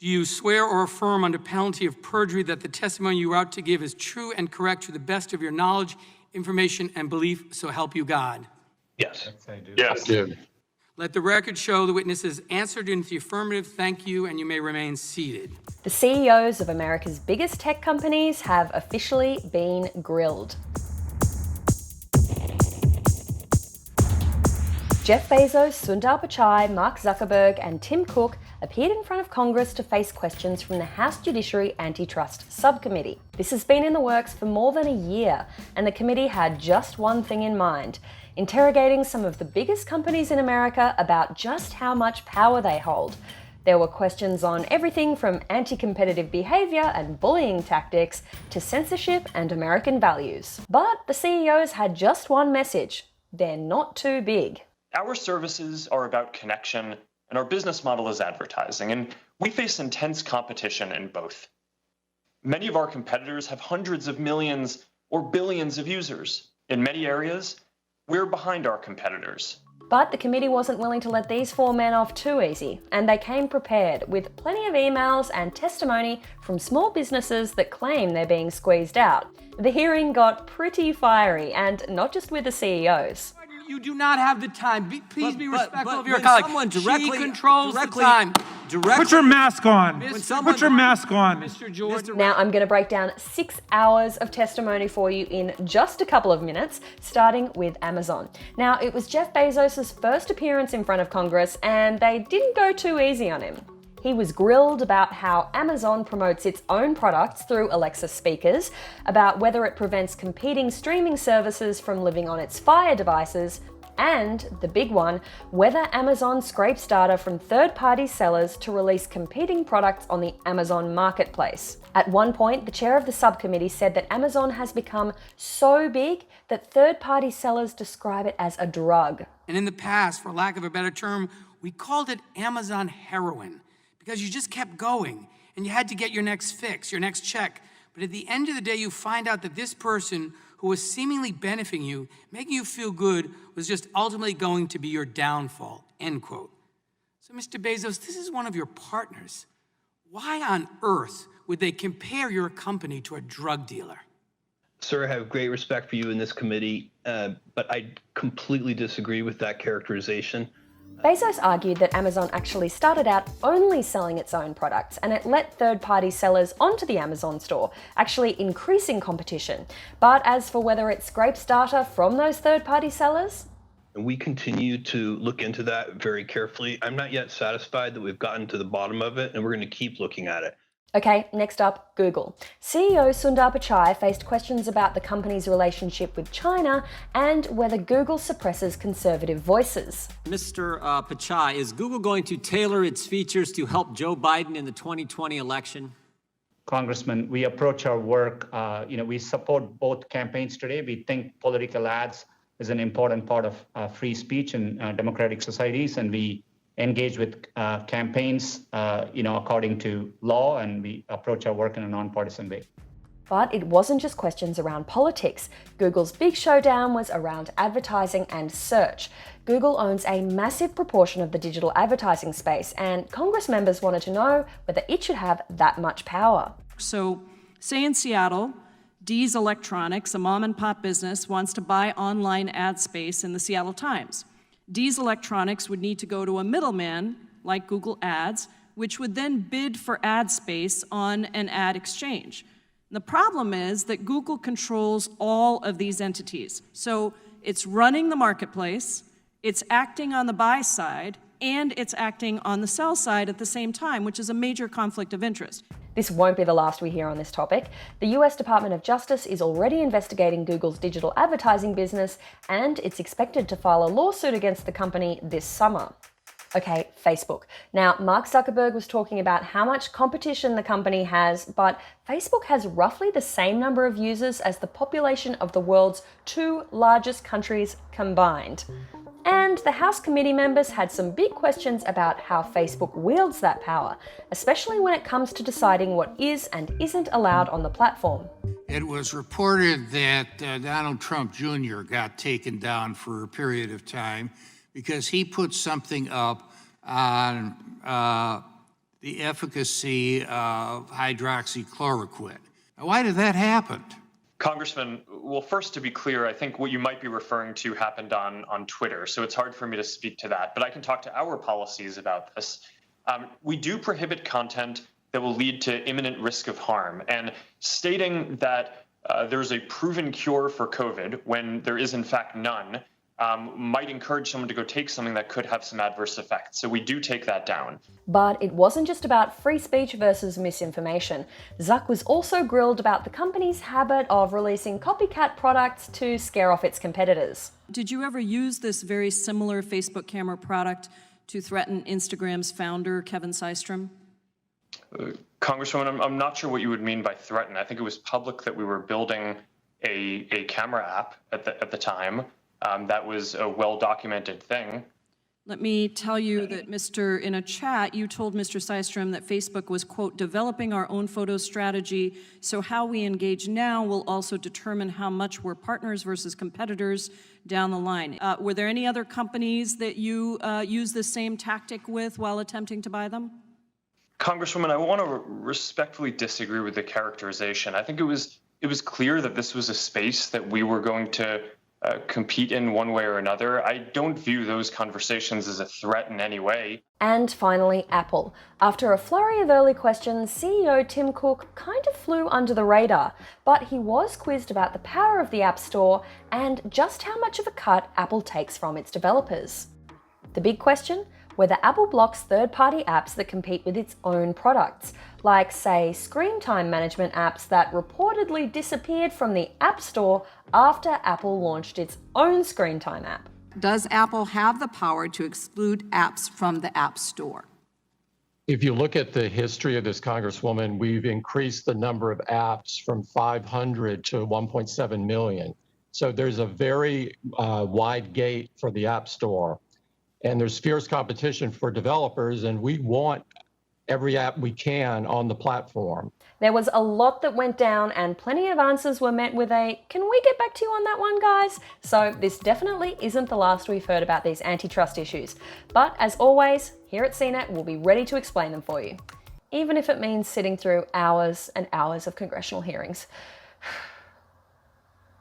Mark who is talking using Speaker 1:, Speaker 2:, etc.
Speaker 1: Do you swear or affirm under penalty of perjury that the testimony you are about to give is true and correct to the best of your knowledge, information, and belief, so help you God?
Speaker 2: Yes.
Speaker 3: Yes.
Speaker 1: Let the record show the witnesses answered in the affirmative. Thank you, and you may remain seated.
Speaker 4: The CEOs of America's biggest tech companies have officially been grilled. Jeff Bezos, Sundar Pichai, Mark Zuckerberg, and Tim Cook appeared in front of Congress to face questions from the House Judiciary Antitrust Subcommittee. This has been in the works for more than a year, and the committee had just one thing in mind: interrogating some of the biggest companies in America about just how much power they hold. There were questions on everything from anti-competitive behaviour and bullying tactics to censorship and American values. But the CEOs had just one message: they're not too big.
Speaker 5: Our services are about connection, and our business model is advertising, and we face intense competition in both. Many of our competitors have hundreds of millions or billions of users. In many areas, we're behind our competitors.
Speaker 4: But the committee wasn't willing to let these four men off too easy, and they came prepared with plenty of emails and testimony from small businesses that claim they're being squeezed out. The hearing got pretty fiery, and not just with the CEOs.
Speaker 1: You do not have the time. Please be respectful of your
Speaker 6: when
Speaker 1: colleague.
Speaker 6: someone
Speaker 1: She controls the time.
Speaker 7: Put your mask on. Put your mask on.
Speaker 1: Mr. Jordan.
Speaker 4: Now I'm going to break down 6 hours of testimony for you in just a couple of minutes, starting with Amazon. Now, it was Jeff Bezos' first appearance in front of Congress, and they didn't go too easy on him. He was grilled about how Amazon promotes its own products through Alexa speakers, about whether it prevents competing streaming services from living on its Fire devices, and, the big one, whether Amazon scrapes data from third-party sellers to release competing products on the Amazon marketplace. At one point, the chair of the subcommittee said that Amazon has become so big that third-party sellers describe it as a drug.
Speaker 1: And in the past, for lack of a better term, we called it Amazon heroin, because you just kept going and you had to get your next fix, your next check. But at the end of the day, you find out that this person who was seemingly benefiting you, making you feel good, was just ultimately going to be your downfall, end quote. So Mr. Bezos, this is one of your partners. Why on earth would they compare your company to a drug dealer?
Speaker 2: Sir, I have great respect for you in this committee, but I completely disagree with that characterization.
Speaker 4: Bezos argued that Amazon actually started out only selling its own products, and it let third-party sellers onto the Amazon store, actually increasing competition. But as for whether it scrapes data from those third-party sellers,
Speaker 2: And we continue to look into that very carefully. I'm not yet satisfied that we've gotten to the bottom of it, and we're going to keep looking at it.
Speaker 4: Okay, next up, Google. CEO Sundar Pichai faced questions about the company's relationship with China and whether Google suppresses conservative voices.
Speaker 6: Mr. Pichai, is Google going to tailor its features to help Joe Biden in the 2020 election?
Speaker 8: Congressman, we approach our work, we support both campaigns today. We think political ads is an important part of free speech in democratic societies, and we engage with campaigns, according to law, and we approach our work in a nonpartisan way.
Speaker 4: But it wasn't just questions around politics. Google's big showdown was around advertising and search. Google owns a massive proportion of the digital advertising space, and Congress members wanted to know whether it should have that much power.
Speaker 9: So, say in Seattle, Dee's Electronics, a mom and pop business, wants to buy online ad space in the Seattle Times. Dee's Electronics would need to go to a middleman, like Google Ads, which would then bid for ad space on an ad exchange. The problem is that Google controls all of these entities. So it's running the marketplace, it's acting on the buy side, and it's acting on the sell side at the same time, which is a major conflict of interest.
Speaker 4: This won't be the last we hear on this topic. The US Department of Justice is already investigating Google's digital advertising business, and it's expected to file a lawsuit against the company this summer. Okay, Facebook. Now, Mark Zuckerberg was talking about how much competition the company has, but Facebook has roughly the same number of users as the population of the world's 2 largest countries combined. And the House committee members had some big questions about how Facebook wields that power, especially when it comes to deciding what is and isn't allowed on the platform.
Speaker 10: It was reported that Donald Trump Jr. got taken down for a period of time because he put something up on the efficacy of hydroxychloroquine. Now, why did that happen?
Speaker 5: Congressman, well, first, to be clear, I think what you might be referring to happened on Twitter, so it's hard for me to speak to that, but I can talk to our policies about this. We do prohibit content that will lead to imminent risk of harm, and stating that there's a proven cure for COVID when there is in fact none might encourage someone to go take something that could have some adverse effects. So we do take that down.
Speaker 4: But it wasn't just about free speech versus misinformation. Zuck was also grilled about the company's habit of releasing copycat products to scare off its competitors.
Speaker 9: Did you ever use this very similar Facebook camera product to threaten Instagram's founder, Kevin Systrom?
Speaker 5: Congresswoman, I'm not sure what you would mean by threaten. I think it was public that we were building a camera app at the time. That was a well-documented thing.
Speaker 9: Let me tell you that, in a chat, you told Mr. Systrom that Facebook was, quote, developing our own photo strategy, so how we engage now will also determine how much we're partners versus competitors down the line. Were there any other companies that you used the same tactic with while attempting to buy them?
Speaker 5: Congresswoman, I want to respectfully disagree with the characterization. I think it was clear that this was a space that we were going to compete in one way or another. I don't view those conversations as a threat in any way.
Speaker 4: And finally, Apple. After a flurry of early questions, CEO Tim Cook kind of flew under the radar, but he was quizzed about the power of the App Store and just how much of a cut Apple takes from its developers. The big question? Whether Apple blocks third-party apps that compete with its own products, like, say, screen time management apps that reportedly disappeared from the App Store after Apple launched its own screen time app.
Speaker 3: Does Apple have the power to exclude apps from the App Store?
Speaker 11: If you look at the history of this, Congresswoman, we've increased the number of apps from 500 to 1.7 million. So there's a very wide gate for the App Store. And there's fierce competition for developers, and we want every app we can on the platform.
Speaker 4: There was a lot that went down, and plenty of answers were met with a, "Can we get back to you on that one, guys?" So this definitely isn't the last we've heard about these antitrust issues. But as always, here at CNET, we'll be ready to explain them for you, even if it means sitting through hours and hours of congressional hearings.